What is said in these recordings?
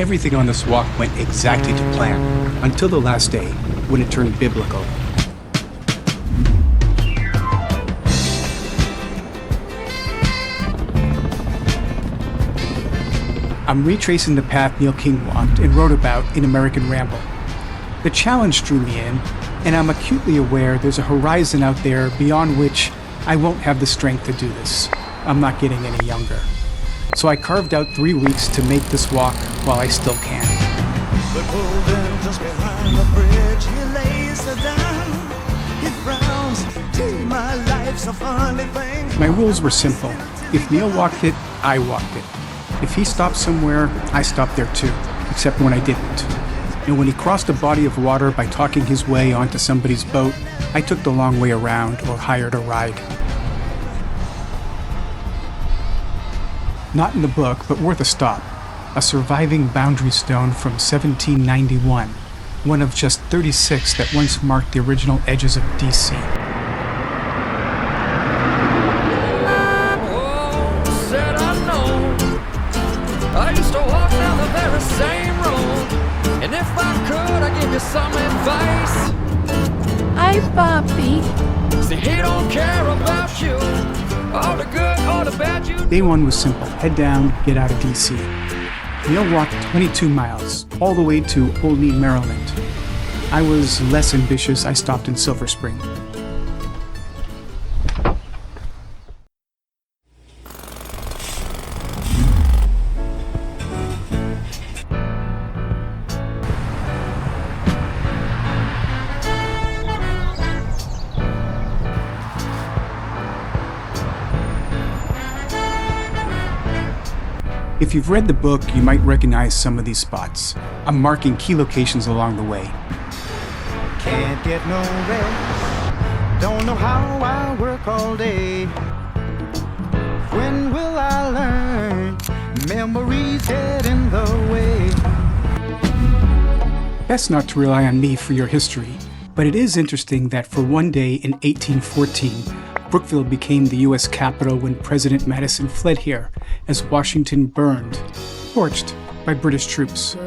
Everything on this walk went exactly to plan, until the last day, when it turned biblical. I'm retracing the path Neil King walked and wrote about in American Ramble. The challenge drew me in, and I'm acutely aware there's a horizon out there beyond which I won't have the strength to do this. I'm not getting any younger. So I carved out 3 weeks to make this walk while I still can. The golden just behind the bridge, he lays her down. He frowns, my life's a funny thing. My rules were simple. If Neil walked it, I walked it. If he stopped somewhere, I stopped there too, except when I didn't. And when he crossed a body of water by talking his way onto somebody's boat, I took the long way around or hired a ride. Not in the book, but worth a stop. A surviving boundary stone from 1791, one of just 36 that once marked the original edges of D.C. I used to walk down the very same road, and if I could, I'd give you some advice. Hi, Poppy. See, he don't care about you, all the good or the bad you do. Day one was simple. Head down, get out of D.C. Neil walked 22 miles, all the way to Olney, Maryland. I was less ambitious. I stopped in Silver Spring. If you've read the book, you might recognize some of these spots. I'm marking key locations along the way. Can't get no rest, don't know how I work all day. When will I learn? Memories get in the way. Best not to rely on me for your history, but it is interesting that for one day in 1814, Brookeville became the U.S. capital when President Madison fled here as Washington burned, torched by British troops.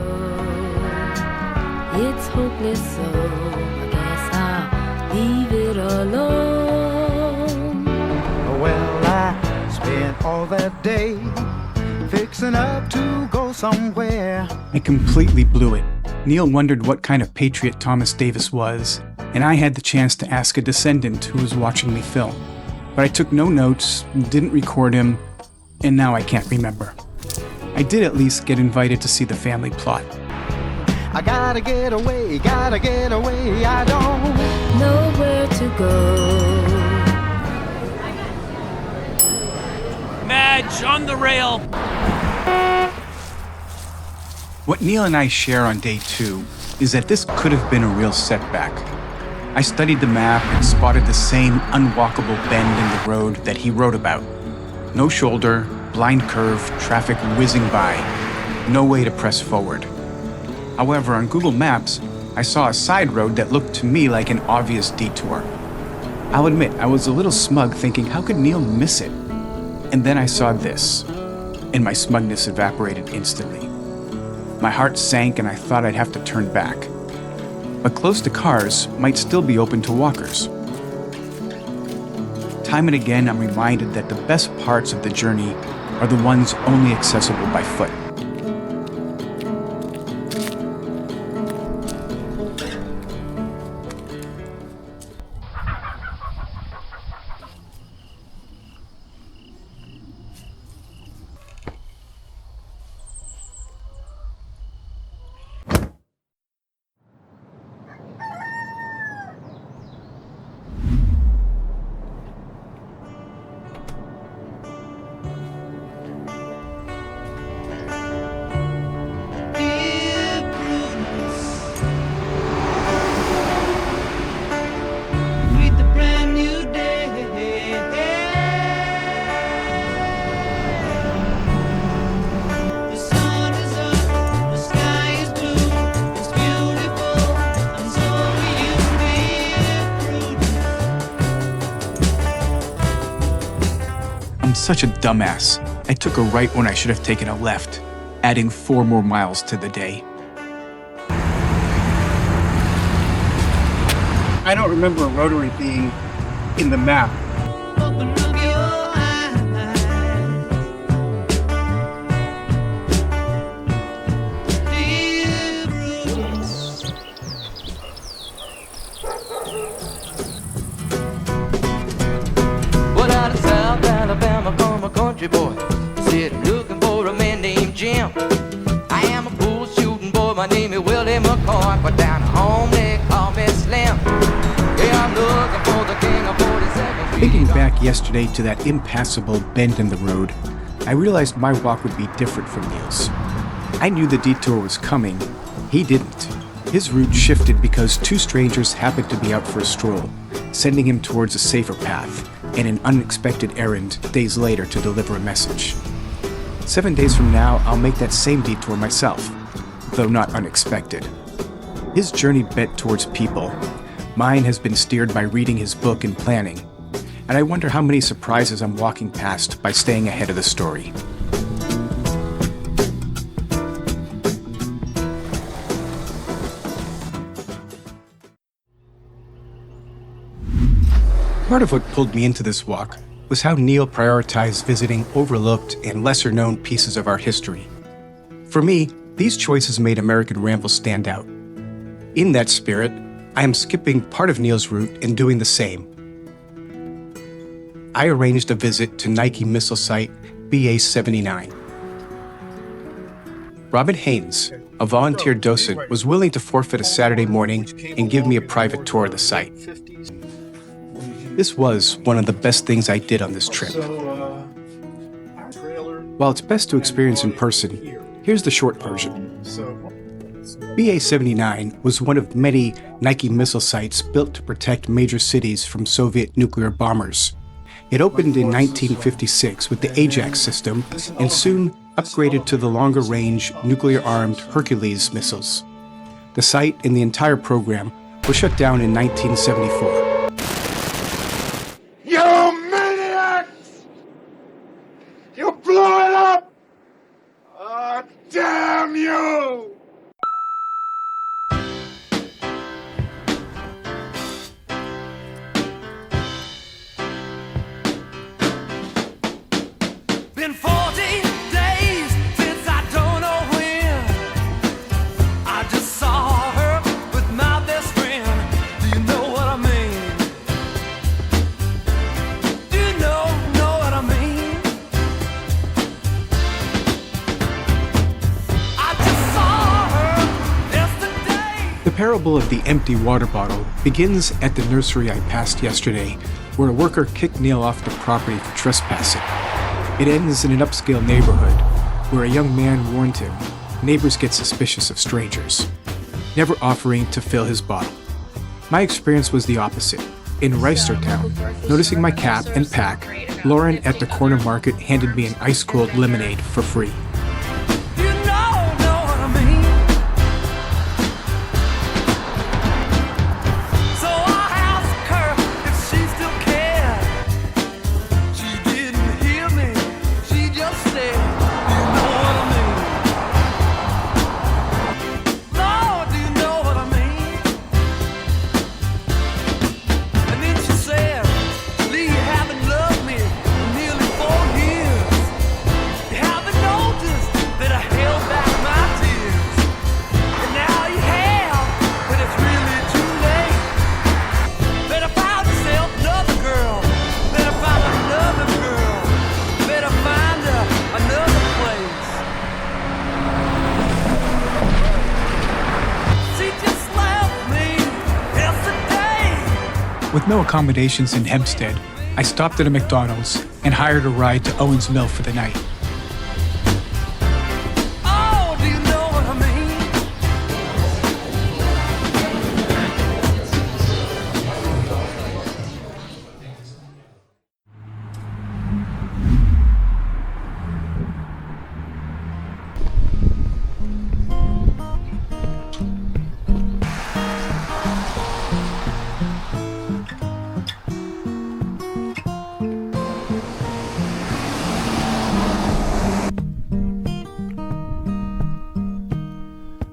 It's hopeless, so I guess I'll leave it alone. Well, I spent all that day fixing up to go somewhere. I completely blew it. Neil wondered what kind of patriot Thomas Davis was, and I had the chance to ask a descendant who was watching me film. But I took no notes, didn't record him, and now I can't remember. I did at least get invited to see the family plot. I gotta get away, I don't know where to go. Madge, on the rail! What Neil and I share on day 2 is that this could have been a real setback. I studied the map and spotted the same unwalkable bend in the road that he wrote about. No shoulder, blind curve, traffic whizzing by. No way to press forward. However, on Google Maps, I saw a side road that looked to me like an obvious detour. I'll admit, I was a little smug thinking, how could Neil miss it? And then I saw this, and my smugness evaporated instantly. My heart sank and I thought I'd have to turn back. But close to cars might still be open to walkers. Time and again, I'm reminded that the best parts of the journey are the ones only accessible by foot. Such a dumbass. I took a right when I should have taken a left. adding 4 more miles to the day. I don't remember a rotary being in the map. Open up your eyes. Dear Bruce. Well, out of South Alabama, come a country boy, sitting looking for a man named Jim. I am a bull shooting boy, my name is Willie McCoy, but down home they call me Slim. Yeah, I'm looking for the king of 47th Street. Thinking back yesterday to that impassable bend in the road, I realized my walk would be different from Neil's. I knew the detour was coming. He didn't. His route shifted because 2 strangers happened to be out for a stroll, sending him towards a safer path and an unexpected errand days later to deliver a message. 7 days from now, I'll make that same detour myself, though not unexpected. His journey bent towards people. Mine has been steered by reading his book and planning, and I wonder how many surprises I'm walking past by staying ahead of the story. Part of what pulled me into this walk was how Neil prioritized visiting overlooked and lesser-known pieces of our history. For me, these choices made American Ramble stand out. In that spirit, I am skipping part of Neil's route and doing the same. I arranged a visit to Nike missile site BA-79. Robin Haynes, a volunteer docent, was willing to forfeit a Saturday morning and give me a private tour of the site. This was one of the best things I did on this trip. While it's best to experience in person, here's the short version. BA-79 was one of many Nike missile sites built to protect major cities from Soviet nuclear bombers. It opened in 1956 with the Ajax system and soon upgraded to the longer-range, nuclear-armed Hercules missiles. The site and the entire program was shut down in 1974. You maniacs! You blew it up! Oh, damn you! Been 40 days since I don't know when I just saw her with my best friend. Do you know what I mean? Do you know what I mean? I just saw her yesterday. The parable of the empty water bottle begins at the nursery I passed yesterday, where a worker kicked Neil off the property for trespassing. It ends in an upscale neighborhood, where a young man warned him neighbors get suspicious of strangers, never offering to fill his bottle. My experience was the opposite. In Reisertown, noticing my cap and pack, Lauren at the corner market handed me an ice-cold lemonade for free. Do you know what I mean? So I asked her if she still cared. She didn't hear me. She just said, do you know what I mean? Lord, do you know what I mean? And then she said, Lee, you haven't loved me for nearly 4 years. You haven't noticed that I held back my tears. And now you have, but it's really too late. Better find yourself another girl. Better find another girl. Better find her another place. She just left me yesterday. With no accommodations in Hampstead, I stopped at a McDonald's and hired a ride to Owings Mill for the night. Oh, do you know what I mean?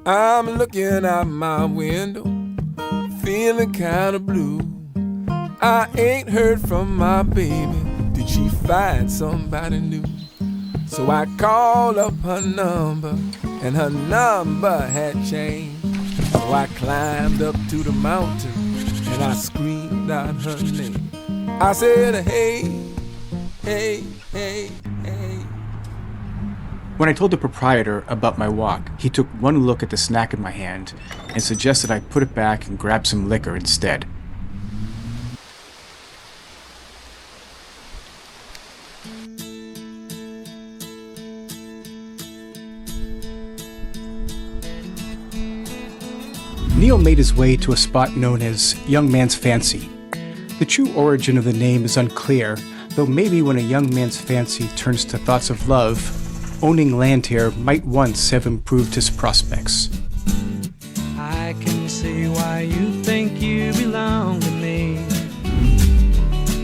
I'm looking out my window, feeling kinda blue. I ain't heard from my baby. Did she find somebody new? So I called up her number, and her number had changed. So I climbed up to the mountain, and I screamed out her name. I said, hey, hey, hey, hey. When I told the proprietor about my walk, he took one look at the snack in my hand and suggested I put it back and grab some liquor instead. Neil made his way to a spot known as Young Man's Fancy. The true origin of the name is unclear, though maybe when a young man's fancy turns to thoughts of love, owning land here might once have improved his prospects. I can see why you think you belong to me.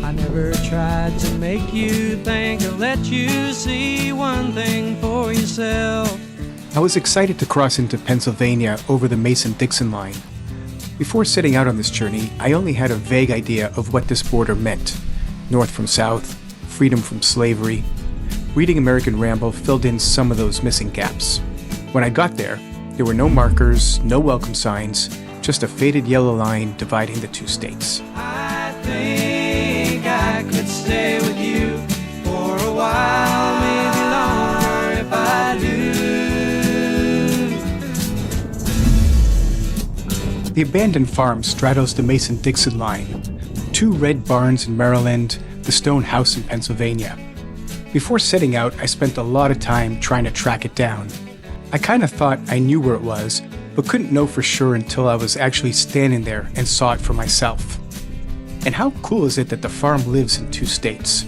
I never tried to make you think or let you see one thing for yourself. I was excited to cross into Pennsylvania over the Mason-Dixon line. Before setting out on this journey, I only had a vague idea of what this border meant. North from south, freedom from slavery. Reading American Ramble filled in some of those missing gaps. When I got there were no markers, no welcome signs, just a faded yellow line dividing the two states. I think I could stay with you for a while, maybe longer if I do. The abandoned farm straddles the Mason-Dixon line. 2 red barns in Maryland, the stone house in Pennsylvania. Before setting out, I spent a lot of time trying to track it down. I kind of thought I knew where it was, but couldn't know for sure until I was actually standing there and saw it for myself. And how cool is it that the farm lives in 2 states?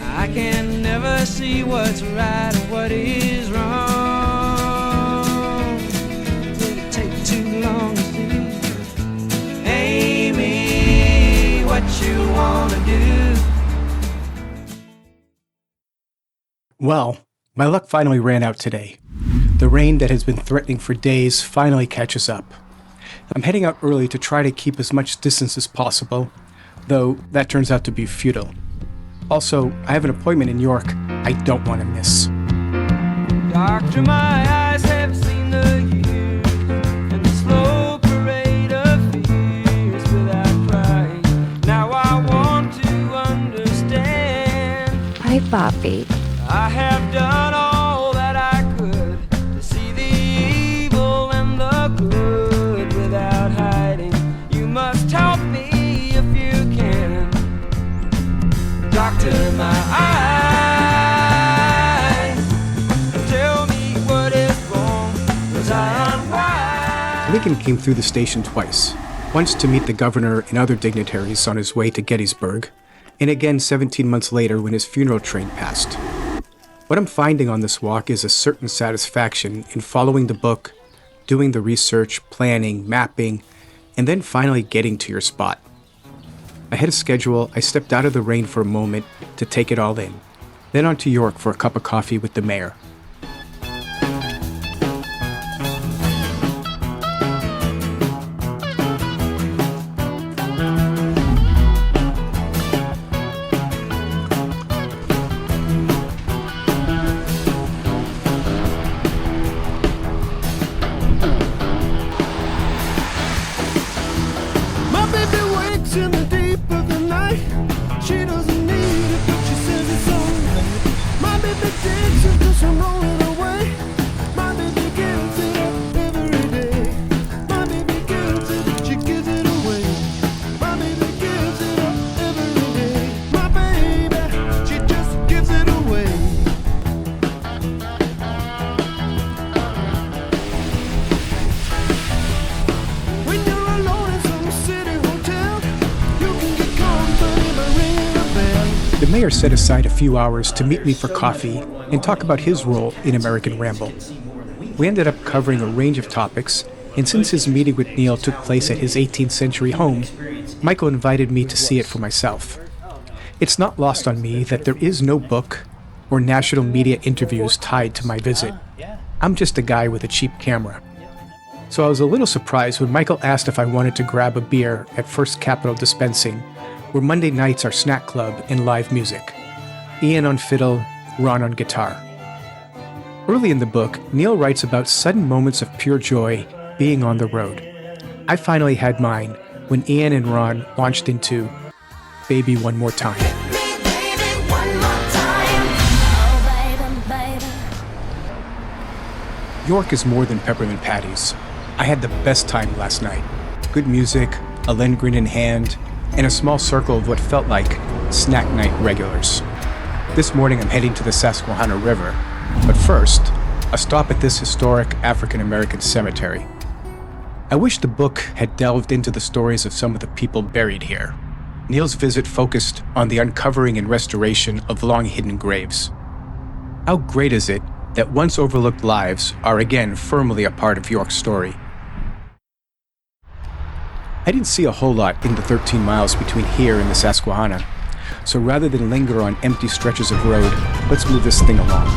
I can never see what's right and what is wrong. It'll take too long to see. Amy, what you wanna do? Well, my luck finally ran out today. The rain that has been threatening for days finally catches up. I'm heading out early to try to keep as much distance as possible, though that turns out to be futile. Also, I have an appointment in York I don't want to miss. Doctor, my eyes have seen the years and the slow parade of fears without crying. Now I want to understand. Hi, Bobby. I have done all that I could to see the evil and the good without hiding. You must help me if you can. Doctor, my eyes, tell me what is wrong, 'cause I'm wise. Lincoln came through the station twice, once to meet the governor and other dignitaries on his way to Gettysburg, and again 17 months later when his funeral train passed. What I'm finding on this walk is a certain satisfaction in following the book, doing the research, planning, mapping, and then finally getting to your spot. Ahead of schedule, I stepped out of the rain for a moment to take it all in, then on to York for a cup of coffee with the mayor. My baby wakes in the deep of the night. She doesn't need it, but she says it's alright. My baby takes it just from rolling away. My baby gives it up every day. My baby gives it, she gives it away. My baby gives it up every day. My baby, she just gives it away. When you're alone in some city hotel, you can get company by ringing a bell. The mayor set aside a few hours to meet me for coffee and talk about his role in American Ramble. We ended up covering a range of topics, and since his meeting with Neil took place at his 18th century home, Michael invited me to see it for myself. It's not lost on me that there is no book or national media interviews tied to my visit. I'm just a guy with a cheap camera. so I was a little surprised when Michael asked if I wanted to grab a beer at First Capital Dispensing, where Monday nights are snack club and live music. Ian on fiddle, Ron on guitar. Early in the book, Neil writes about sudden moments of pure joy being on the road. I finally had mine when Ian and Ron launched into Baby One More Time. York is more than peppermint patties. I had the best time last night. Good music, a Lindgren in hand, and a small circle of what felt like snack night regulars. This morning I'm heading to the Susquehanna River, but first, a stop at this historic African-American cemetery. I wish the book had delved into the stories of some of the people buried here. Neil's visit focused on the uncovering and restoration of long-hidden graves. How great is it that once overlooked lives are again firmly a part of York's story? I didn't see a whole lot in the 13 miles between here and the Susquehanna, so rather than linger on empty stretches of road, let's move this thing along.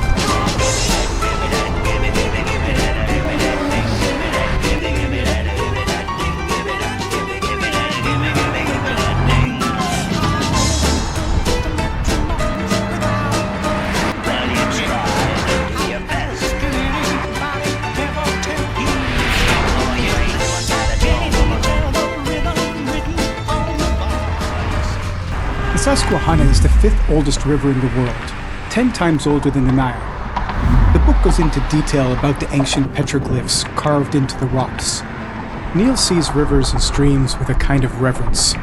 The Susquehanna is the 5th oldest river in the world, 10 times older than the Nile. The book goes into detail about the ancient petroglyphs carved into the rocks. Neil sees rivers and streams with a kind of reverence.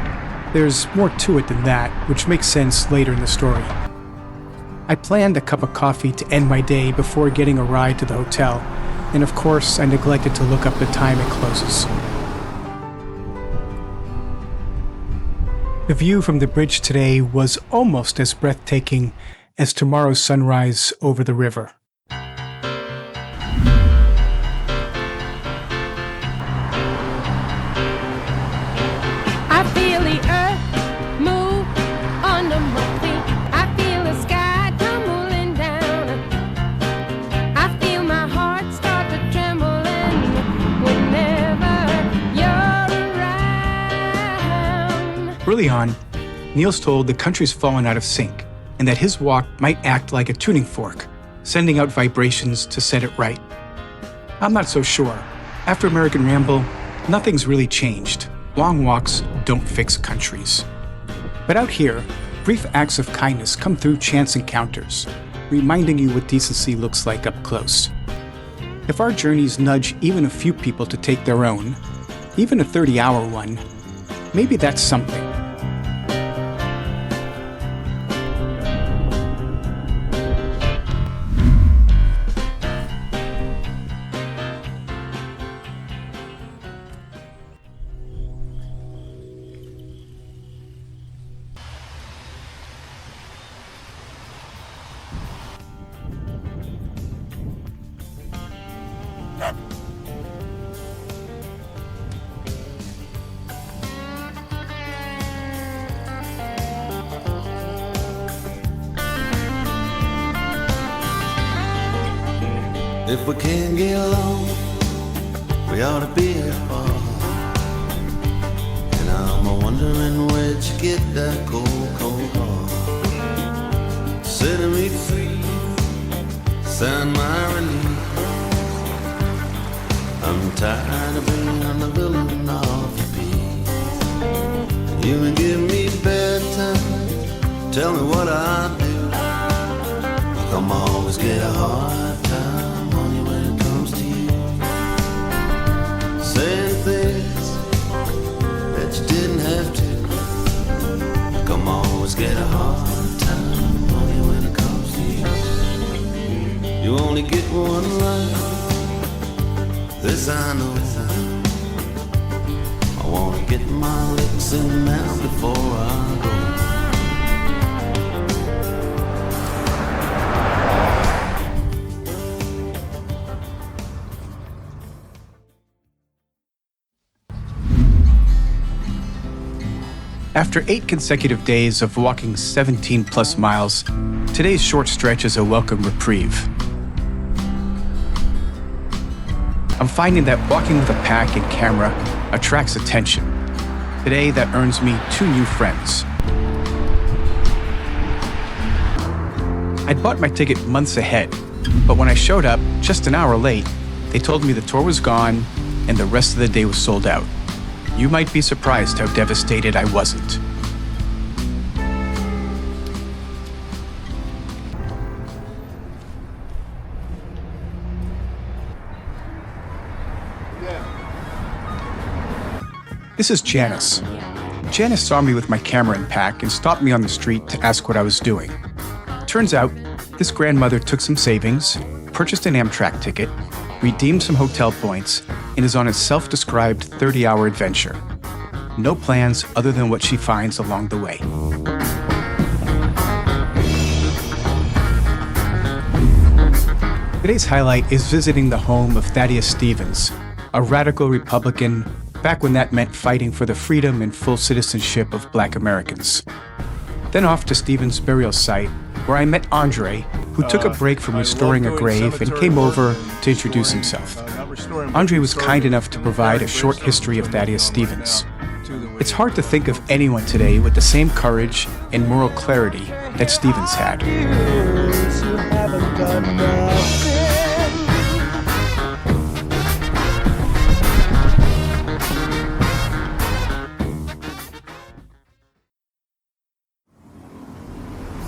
There's more to it than that, which makes sense later in the story. I planned a cup of coffee to end my day before getting a ride to the hotel, and of course I neglected to look up the time it closes. The view from the bridge today was almost as breathtaking as tomorrow's sunrise over the river. I feel the earth move under my feet. I feel the sky tumbling down. I feel my heart start to trembling whenever you're around. Early on, Neil's told the country's fallen out of sync and that his walk might act like a tuning fork, sending out vibrations to set it right. I'm not so sure. After American Ramble, nothing's really changed. Long walks don't fix countries. But out here, brief acts of kindness come through chance encounters, reminding you what decency looks like up close. If our journeys nudge even a few people to take their own, even a 30-hour one, maybe that's something. If we can't get along, we ought to be apart. And I'm wondering where'd you get that cold, cold heart? Setting me free, sign my release. I'm tired of being the villain of the piece. You can give me bedtime, tell me what I do. How come I always get a hard time? Saying things that you didn't have to. Come always get a hard time only when it comes to you. You only get one life, this I know. I wanna get my licks in now before I go. After 8 consecutive days of walking 17 plus miles, today's short stretch is a welcome reprieve. I'm finding that walking with a pack and camera attracts attention. Today, that earns me 2 new friends. I'd bought my ticket months ahead, but when I showed up just an hour late, they told me the tour was gone and the rest of the day was sold out. You might be surprised how devastated I wasn't. This is Janice. Janice saw me with my camera and pack and stopped me on the street to ask what I was doing. Turns out, this grandmother took some savings, purchased an Amtrak ticket, redeemed some hotel points, and is on a self-described 30-hour adventure. No plans other than what she finds along the way. Today's highlight is visiting the home of Thaddeus Stevens, a radical Republican back when that meant fighting for the freedom and full citizenship of Black Americans. Then off to Stevens' burial site, where I met Andre, who took a break from restoring a grave and came over to introduce himself. Andre was kind enough to provide a short history of Thaddeus Stevens. It's hard to think of anyone today with the same courage and moral clarity that Stevens had.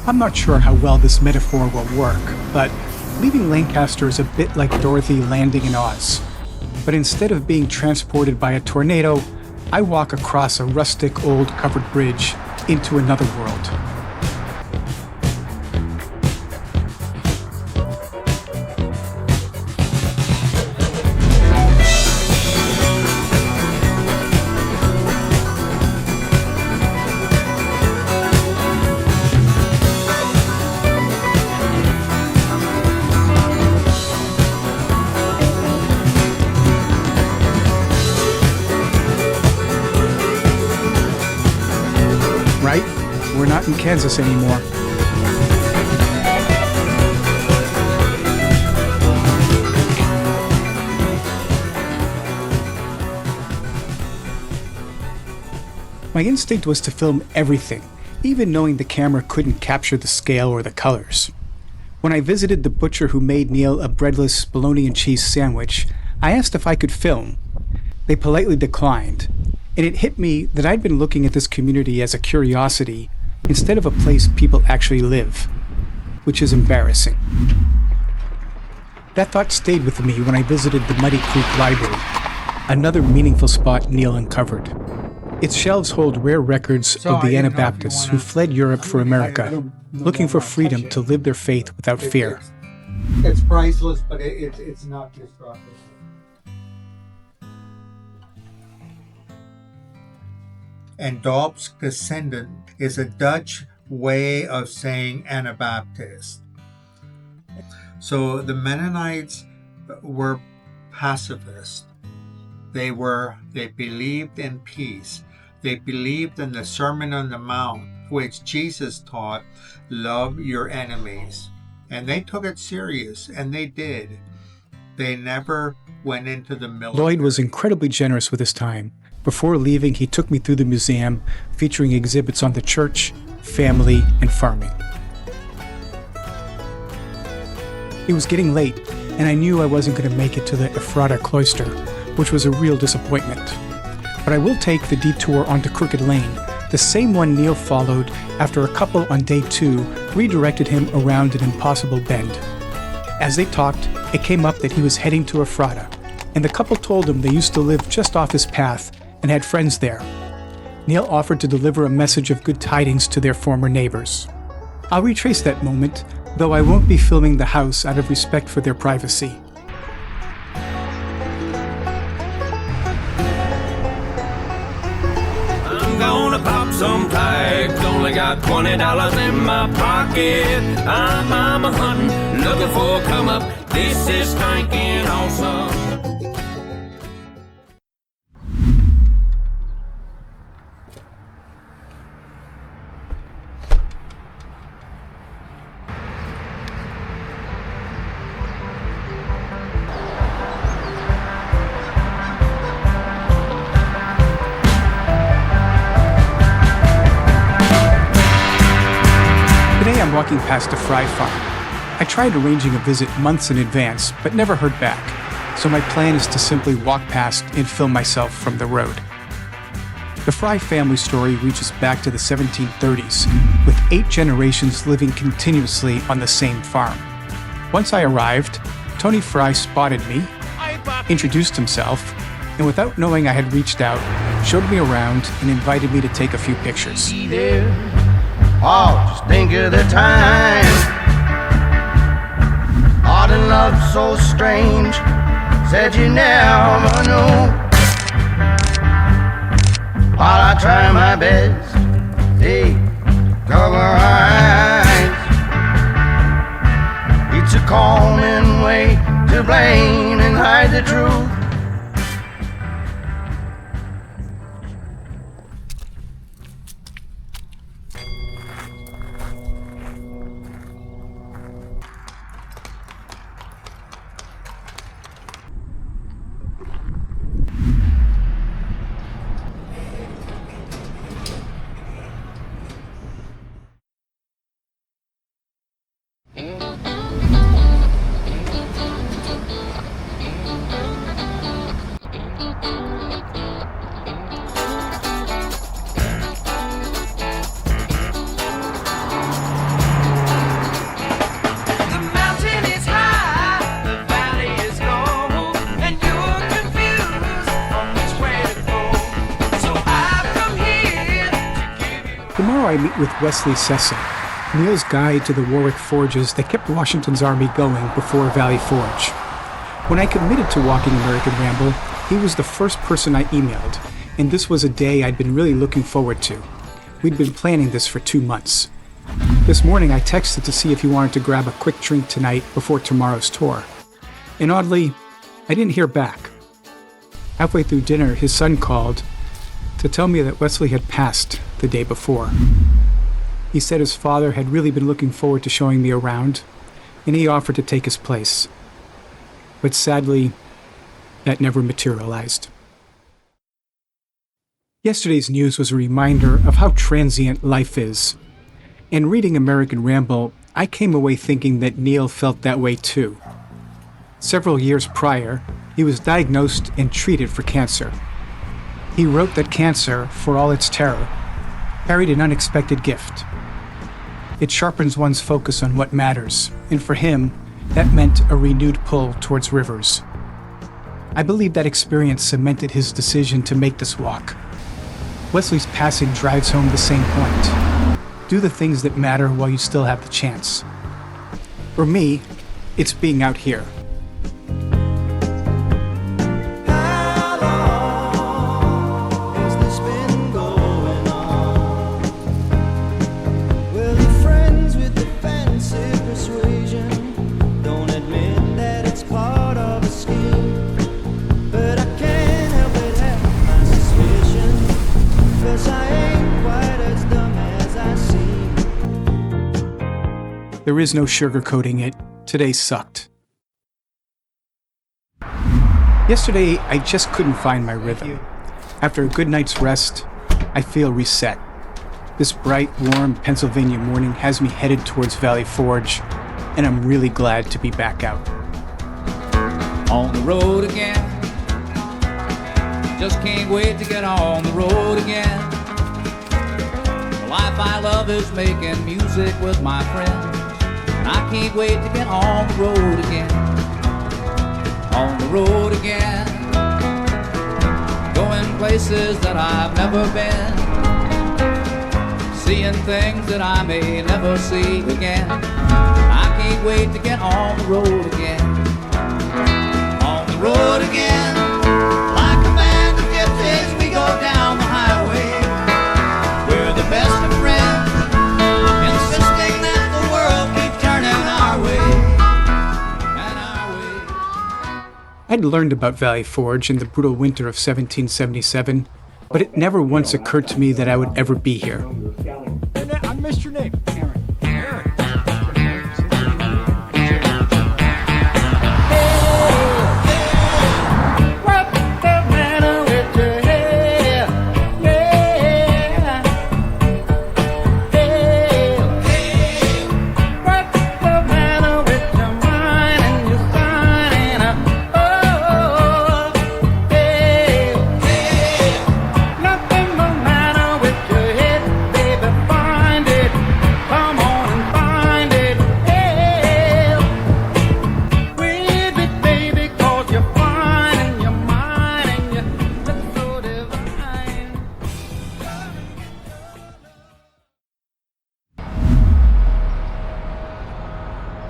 I'm not sure how well this metaphor will work, but leaving Lancaster is a bit like Dorothy landing in Oz. But instead of being transported by a tornado, I walk across a rustic old covered bridge into another world. We're not in Kansas anymore. My instinct was to film everything, even knowing the camera couldn't capture the scale or the colors. When I visited the butcher who made Neil a breadless bologna and cheese sandwich, I asked if I could film. They politely declined, and it hit me that I'd been looking at this community as a curiosity instead of a place people actually live, which is embarrassing. That thought stayed with me when I visited the Muddy Creek Library, another meaningful spot Neil uncovered. Its shelves hold rare records of the Anabaptists who fled Europe for America, looking for freedom to live their faith without fear. It's priceless, but it's not destructive. And Dorp's descendant is a Dutch way of saying Anabaptist. So the Mennonites were pacifist. They believed in peace. They believed in the Sermon on the Mount, which Jesus taught, love your enemies. And they took it serious, and they did. They never went into the military. Lloyd was incredibly generous with his time. Before leaving, he took me through the museum, featuring exhibits on the church, family, and farming. It was getting late, and I knew I wasn't going to make it to the Ephrata cloister, which was a real disappointment. But I will take the detour onto Crooked Lane, the same one Neil followed after a couple on day 2 redirected him around an impossible bend. As they talked, it came up that he was heading to Ephrata, and the couple told him they used to live just off his path and had friends there. Neil offered to deliver a message of good tidings to their former neighbors. I'll retrace that moment, though I won't be filming the house out of respect for their privacy. I'm gonna pop some tags, only got $20 in my pocket. I'm a hunting, looking for a come up. This is stinking awesome. walking past a fry farm. I tried arranging a visit months in advance, but never heard back. So my plan is to simply walk past and film myself from the road. The Fry family story reaches back to the 1730s, with 8 generations living continuously on the same farm. Once I arrived, Tony Fry spotted me, introduced himself, and without knowing I had reached out, showed me around and invited me to take a few pictures. Oh, just think of the time. Art and love so strange, said you never knew. While I try my best, hey, cover eyes. It's a common way to blame and hide the truth. Tomorrow I meet with Wesley Sessom, Neil's guide to the Warwick forges that kept Washington's army going before Valley Forge. When I committed to walking American Ramble, he was the first person I emailed, and this was a day I'd been really looking forward to. We'd been planning this for 2 months. This morning I texted to see if he wanted to grab a quick drink tonight before tomorrow's tour. And oddly, I didn't hear back. Halfway through dinner, his son called to tell me that Wesley had passed the day before. He said his father had really been looking forward to showing me around, and he offered to take his place. But sadly, that never materialized. Yesterday's news was a reminder of how transient life is. And reading American Ramble, I came away thinking that Neil felt that way too. Several years prior, he was diagnosed and treated for cancer. He wrote that cancer, for all its terror, carried an unexpected gift. It sharpens one's focus on what matters, and for him, that meant a renewed pull towards rivers. I believe that experience cemented his decision to make this walk. Wesley's passing drives home the same point. Do the things that matter while you still have the chance. For me, it's being out here. There is no sugarcoating it. Today sucked. Yesterday, I just couldn't find my rhythm. After a good night's rest, I feel reset. This bright, warm Pennsylvania morning has me headed towards Valley Forge, and I'm really glad to be back out. On the road again. Just can't wait to get on the road again. The life I love is making music with my friends. I can't wait to get on the road again. On the road again. Going places that I've never been. Seeing things that I may never see again. I can't wait to get on the road again. On the road again. Like a band of gypsies we go down the highway. We're the best of friends. Insisting that the world keep turning our way. And our way. I'd learned about Valley Forge in the brutal winter of 1777, but it never once occurred to me that I would ever be here. I missed your name. Aaron.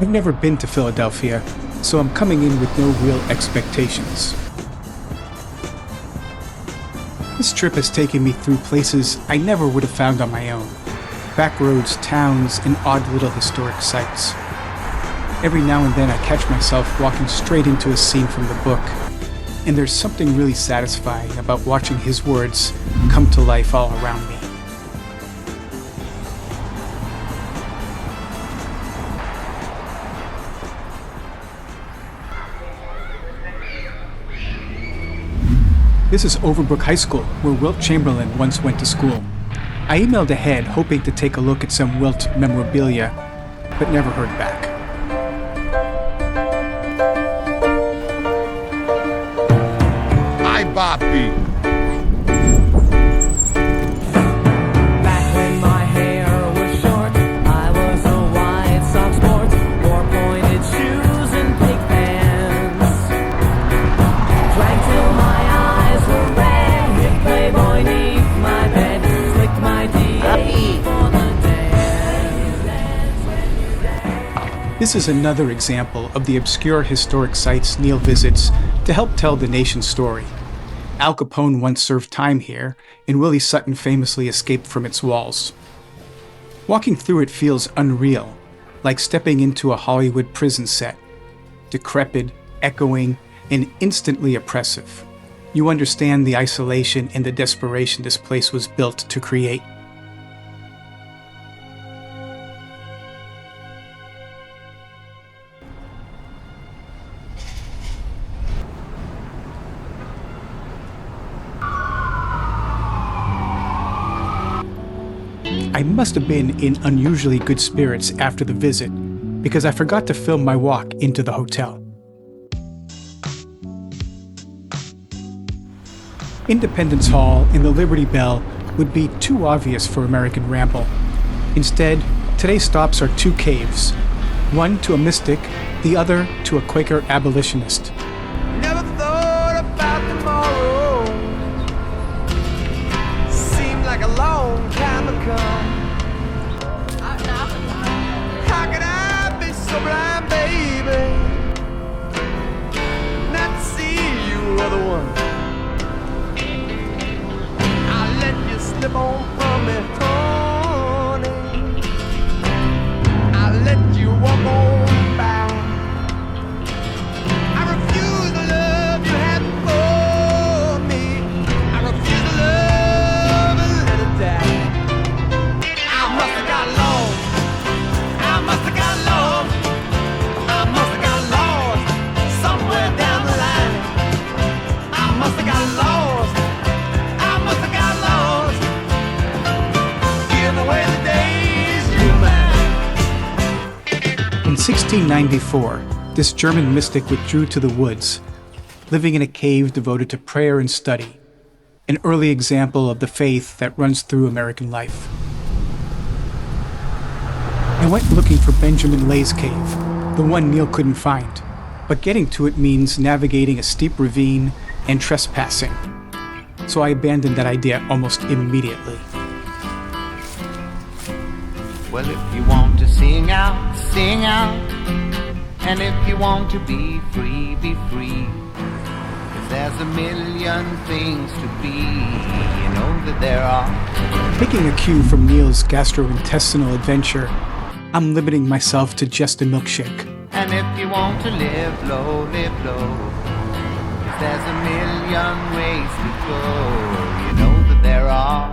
I've never been to Philadelphia, so I'm coming in with no real expectations. This trip has taken me through places I never would have found on my own. Back roads, towns, and odd little historic sites. Every now and then I catch myself walking straight into a scene from the book, and there's something really satisfying about watching his words come to life all around me. This is Overbrook High School, where Wilt Chamberlain once went to school. I emailed ahead, hoping to take a look at some Wilt memorabilia, but never heard back. Hi, Boppy. Back when my hair was short, I was a White Sox sport. Wore pointed shoes and pig pants. Drank till my eyes were red. Hit Playboy neath my bed. Slicked my D for the dance. This is another example of the obscure historic sites Neil visits to help tell the nation's story. Al Capone once served time here, and Willie Sutton famously escaped from its walls. Walking through it feels unreal, like stepping into a Hollywood prison set. Decrepit, echoing, and instantly oppressive. You understand the isolation and the desperation this place was built to create. I must have been in unusually good spirits after the visit, because I forgot to film my walk into the hotel. Independence Hall and the Liberty Bell would be too obvious for American Ramble. Instead, today's stops are two caves, one to a mystic, the other to a Quaker abolitionist. Never thought about tomorrow. Seemed like a long time ago. How could I be so blind, baby? Not to see you are the one. I let you slip on from me, honey. I let you walk on by. I refuse the love you had for me. I refuse the love and let it die. I must have got lost. I must have got lost. I must have got lost somewhere down the line. I must have got lost. I must have got lost. Give away the days you mine. In 1694, this German mystic withdrew to the woods, living in a cave devoted to prayer and study, an early example of the faith that runs through American life. I went looking for Benjamin Lay's cave, the one Neil couldn't find, but getting to it means navigating a steep ravine and trespassing, so I abandoned that idea almost immediately. Well, if you want to sing out, sing out. And if you want to be free, be free. 'Cause there's a million things to be, you know that there are. Taking a cue from Neil's gastrointestinal adventure, I'm limiting myself to just a milkshake. And if you want to live low, live low. 'Cause there's a million ways to go, you know that there are.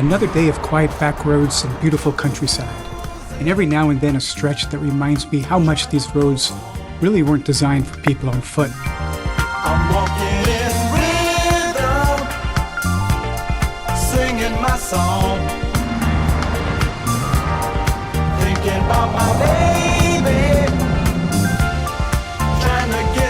Another day of quiet back roads and beautiful countryside, and every now and then a stretch that reminds me how much these roads really weren't designed for people on foot. I'm walking in rhythm, singing my song, thinking about my baby, trying to get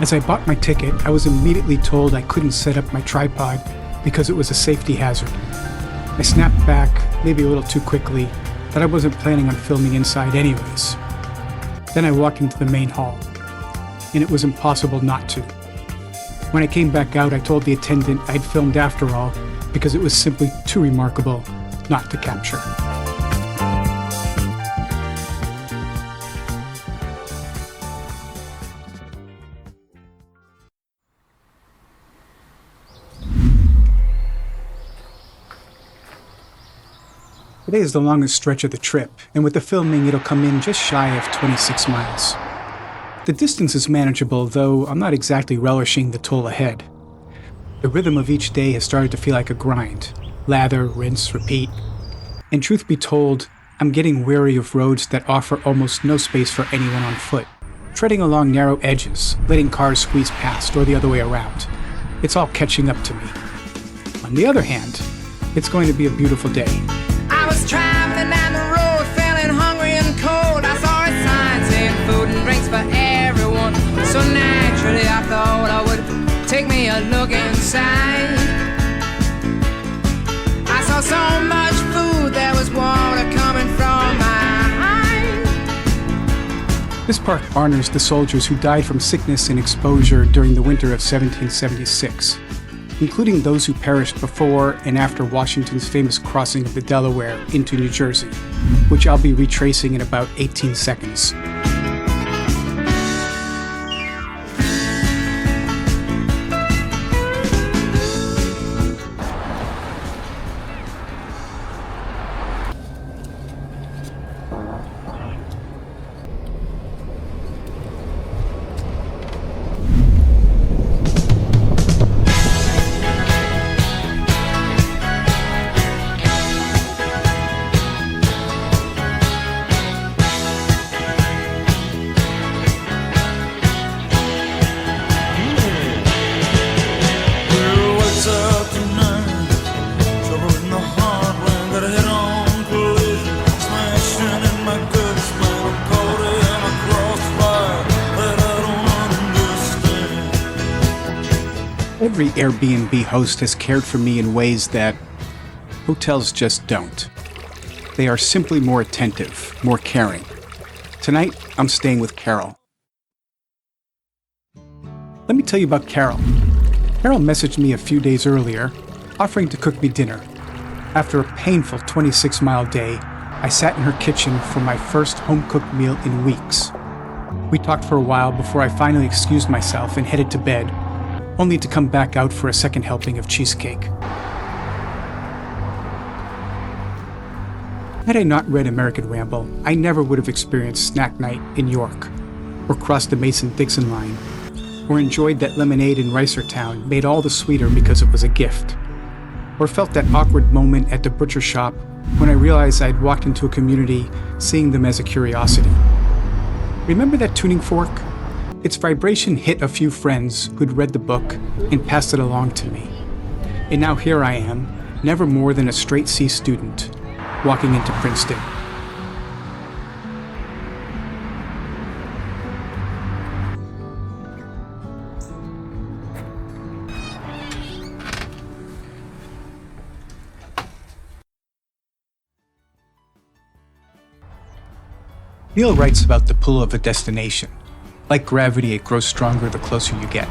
As I bought my ticket, I was immediately told I couldn't set up my tripod because it was a safety hazard. I snapped back, maybe a little too quickly, but I wasn't planning on filming inside anyways. Then I walked into the main hall, and it was impossible not to. When I came back out, I told the attendant I'd filmed after all because it was simply too remarkable not to capture. Today is the longest stretch of the trip, and with the filming, it'll come in just shy of 26 miles. The distance is manageable, though I'm not exactly relishing the toll ahead. The rhythm of each day has started to feel like a grind. Lather, rinse, repeat. And truth be told, I'm getting weary of roads that offer almost no space for anyone on foot. Treading along narrow edges, letting cars squeeze past, or the other way around. It's all catching up to me. On the other hand, it's going to be a beautiful day. I was traveling down the road, feeling hungry and cold. I saw a sign saying food and drinks for everyone. So naturally I thought I would take me a look inside. I saw so much food, there was water coming from my eyes. This park honors the soldiers who died from sickness and exposure during the winter of 1776. Including those who perished before and after Washington's famous crossing of the Delaware into New Jersey, which I'll be retracing in about 18 seconds. Every Airbnb host has cared for me in ways that hotels just don't. They are simply more attentive, more caring. Tonight, I'm staying with Carol. Let me tell you about Carol. Carol messaged me a few days earlier, offering to cook me dinner. After a painful 26-mile day, I sat in her kitchen for my first home-cooked meal in weeks. We talked for a while before I finally excused myself and headed to bed, only to come back out for a second helping of cheesecake. Had I not read American Ramble, I never would have experienced snack night in York, or crossed the Mason-Dixon line, or enjoyed that lemonade in Reisertown made all the sweeter because it was a gift, or felt that awkward moment at the butcher shop when I realized I'd walked into a community seeing them as a curiosity. Remember that tuning fork? Its vibration hit a few friends who'd read the book and passed it along to me. And now here I am, never more than a straight C student, walking into Princeton. Neil writes about the pull of a destination. Like gravity, it grows stronger the closer you get.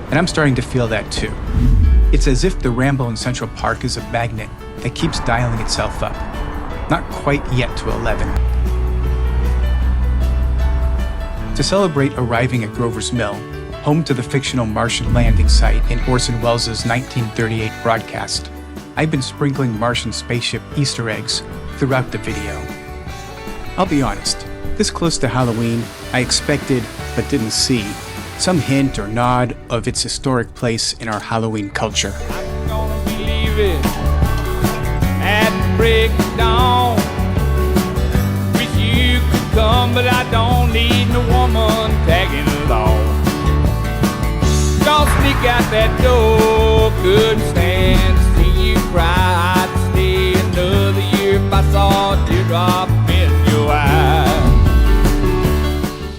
And I'm starting to feel that too. It's as if the Ramble in Central Park is a magnet that keeps dialing itself up. Not quite yet to 11. To celebrate arriving at Grover's Mill, home to the fictional Martian landing site in Orson Welles' 1938 broadcast, I've been sprinkling Martian spaceship Easter eggs throughout the video. I'll be honest, this close to Halloween, I expected, but didn't see, some hint or nod of its historic place in our Halloween culture. I'm gonna be leaving at break of dawn. Wish you could come, but I don't need no woman tagging along. Gonna sneak out that door, couldn't stand to see you cry. I'd stay another year if I saw a teardrop in your eye.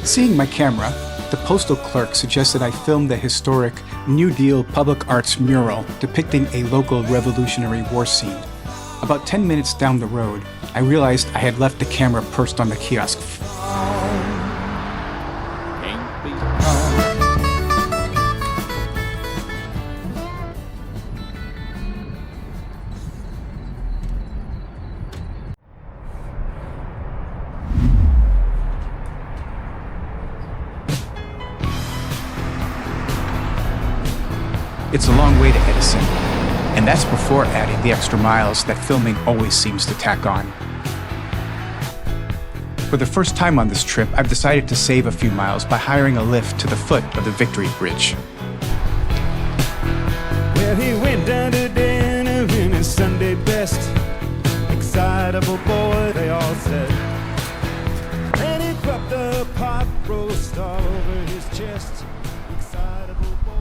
Seeing my camera, the postal clerk suggested I film the historic New Deal public arts mural depicting a local Revolutionary War scene. About 10 minutes down the road, I realized I had left the camera perched on the kiosk. It's a long way to Edison, and that's before adding the extra miles that filming always seems to tack on. For the first time on this trip, I've decided to save a few miles by hiring a lift to the foot of the Victory Bridge. Well, he went down to dinner in his Sunday best. Excitable boy, they all said. And he dropped a pot roast all over his chest. Excitable boy.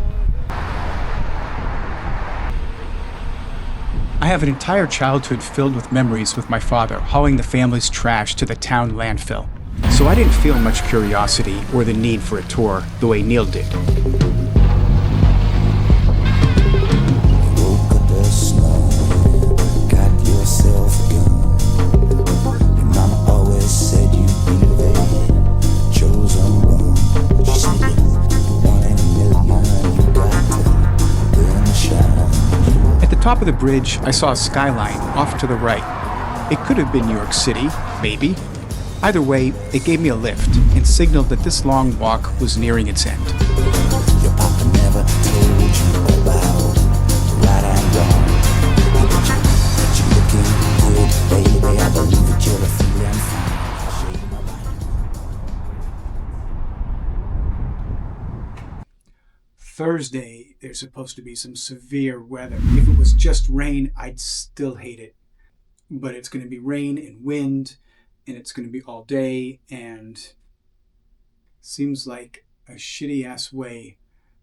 I have an entire childhood filled with memories with my father hauling the family's trash to the town landfill, so I didn't feel much curiosity or the need for a tour the way Neil did. Top of the bridge, I saw a skyline off to the right. It could have been New York City, maybe. Either way, it gave me a lift and signaled that this long walk was nearing its end. Your papa never told you about right and wrong. But you're looking good, baby. I believe that you're a feeling fine. Thursday, there's supposed to be some severe weather. If it was just rain, I'd still hate it. But it's going to be rain and wind, and it's going to be all day, and seems like a shitty-ass way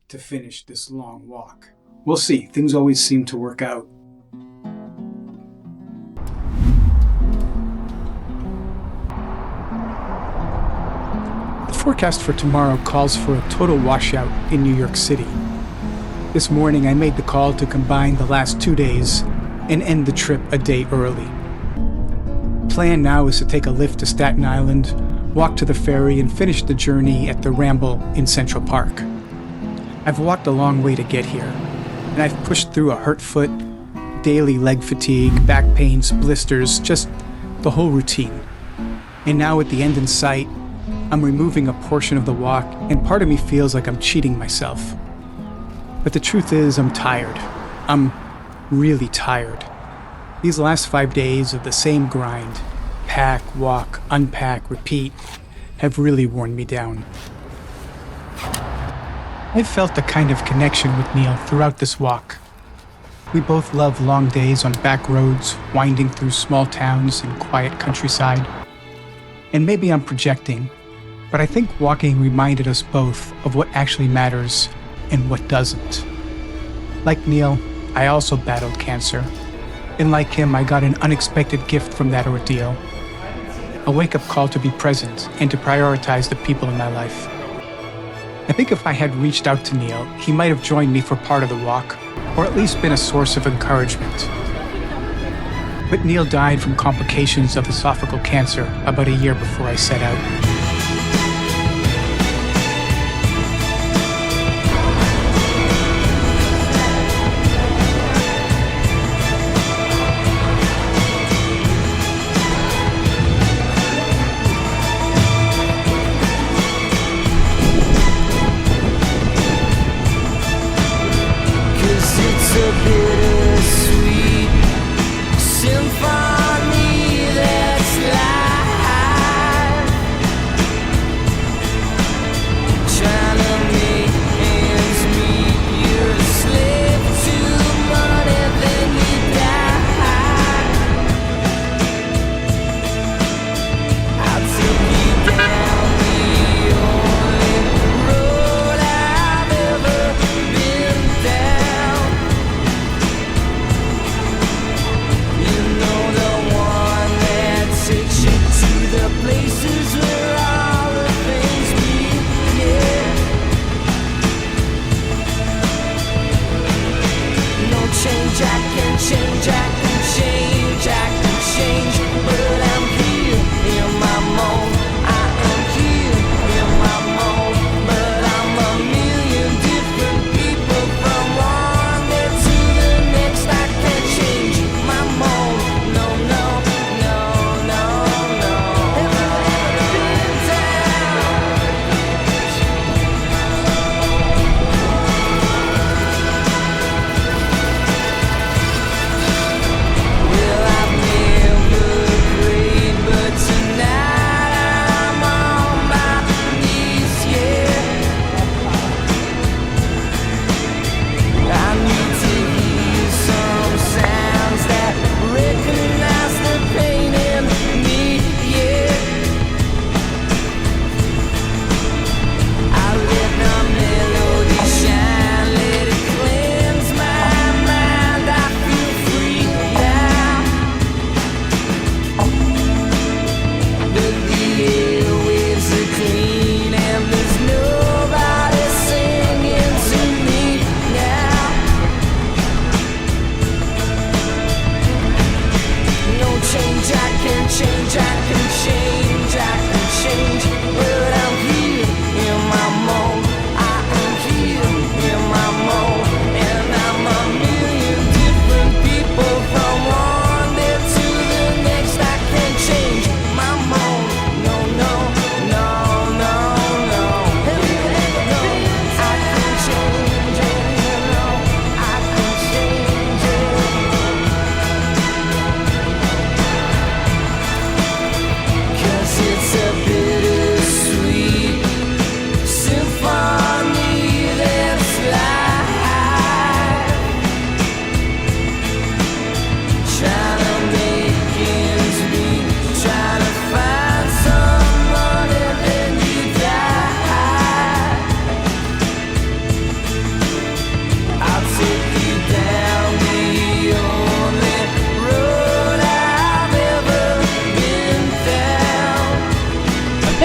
to finish this long walk. We'll see. Things always seem to work out. The forecast for tomorrow calls for a total washout in New York City. This morning I made the call to combine the last 2 days and end the trip a day early. Plan now is to take a lift to Staten Island, walk to the ferry, and finish the journey at the Ramble in Central Park. I've walked a long way to get here, and I've pushed through a hurt foot, daily leg fatigue, back pains, blisters, just the whole routine. And now with the end in sight, I'm removing a portion of the walk, and part of me feels like I'm cheating myself. But the truth is, I'm tired. I'm really tired. These last 5 days of the same grind, pack, walk, unpack, repeat, have really worn me down. I've felt a kind of connection with Neil throughout this walk. We both love long days on back roads, winding through small towns and quiet countryside. And maybe I'm projecting, but I think walking reminded us both of what actually matters and what doesn't. Like Neil, I also battled cancer. And like him, I got an unexpected gift from that ordeal. A wake-up call to be present and to prioritize the people in my life. I think if I had reached out to Neil, he might have joined me for part of the walk, or at least been a source of encouragement. But Neil died from complications of esophageal cancer about a year before I set out.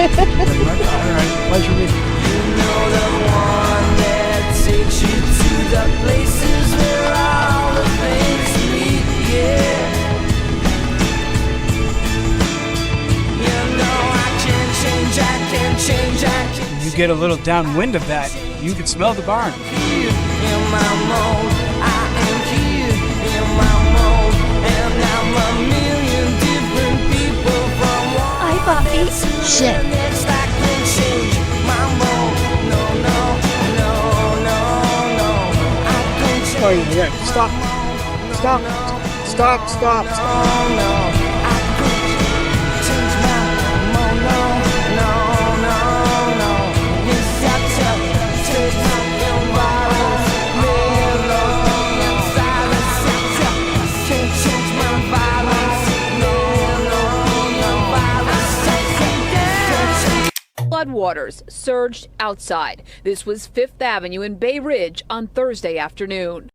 right. Pleasure meeting you. You know the one that takes you to the places where all the things meet, yeah. You know I can change. You get a little downwind of that, you can smell the barn. Here in my mode, I am here in my mode, and I'm a million different people from one. Hi, Buffy. Shit. Next I can change my mode. No, I can change. Oh, yeah. Stop. Stop. Stop. Stop. Stop. No, I could change my mode. No. Yes, I change my environment. And silence. Can't change my violence. No. Floodwaters surged outside. This was Fifth Avenue in Bay Ridge on Thursday afternoon.